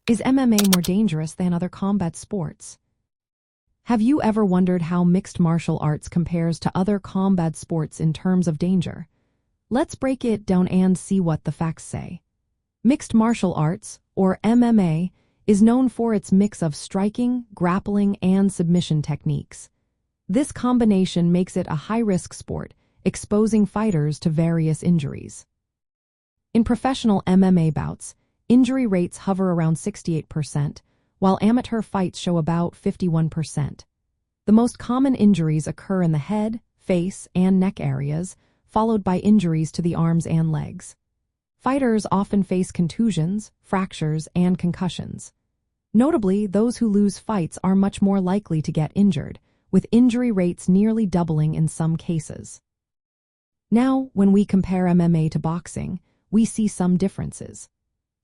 Is MMA more dangerous than other combat sports? Have you ever wondered how mixed martial arts compares to other combat sports in terms of danger? Let's break it down and see what the facts say. Mixed martial arts, or MMA, is known for its mix of striking, grappling, and submission techniques. This combination makes it a high-risk sport, exposing fighters to various injuries. In professional MMA bouts, injury rates hover around 68%, while amateur fights show about 51%. The most common injuries occur in the head, face, and neck areas, followed by injuries to the arms and legs. Fighters often face contusions, fractures, and concussions. Notably, those who lose fights are much more likely to get injured, with injury rates nearly doubling in some cases. Now, when we compare MMA to boxing, we see some differences.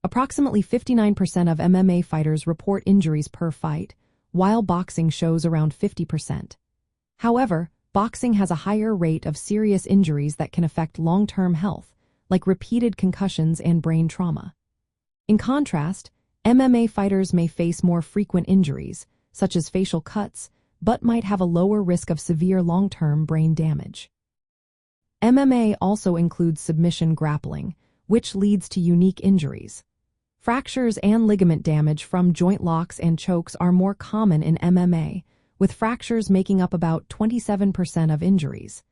Approximately 59% of MMA fighters report injuries per fight, while boxing shows around 50%. However, boxing has a higher rate of serious injuries that can affect long-term health, like repeated concussions and brain trauma. In contrast, MMA fighters may face more frequent injuries, such as facial cuts, but might have a lower risk of severe long-term brain damage. MMA also includes submission grappling, which leads to unique injuries. Fractures and ligament damage from joint locks and chokes are more common in MMA, with fractures making up about 27% of injuries.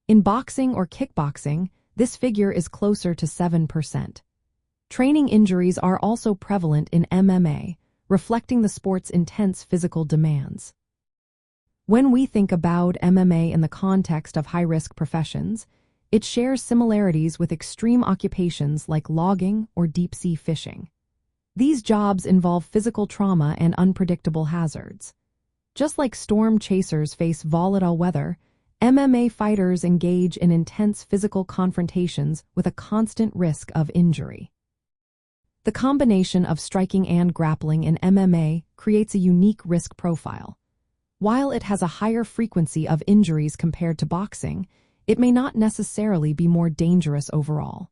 In boxing or kickboxing, this figure is closer to 7%. Training injuries are also prevalent in MMA, reflecting the sport's intense physical demands. When we think about MMA in the context of high-risk professions, it shares similarities with extreme occupations like logging or deep-sea fishing. These jobs involve physical trauma and unpredictable hazards. Just like storm chasers face volatile weather, MMA fighters engage in intense physical confrontations with a constant risk of injury. The combination of striking and grappling in MMA creates a unique risk profile. While it has a higher frequency of injuries compared to boxing, it may not necessarily be more dangerous overall.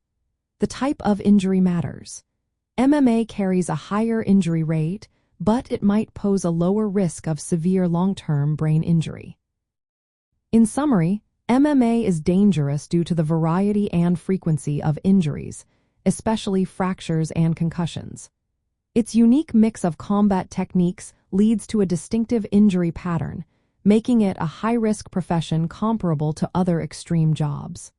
The type of injury matters. MMA carries a higher injury rate, but it might pose a lower risk of severe long-term brain injury. In summary, MMA is dangerous due to the variety and frequency of injuries, especially fractures and concussions. Its unique mix of combat techniques leads to a distinctive injury pattern, making it a high-risk profession comparable to other extreme jobs.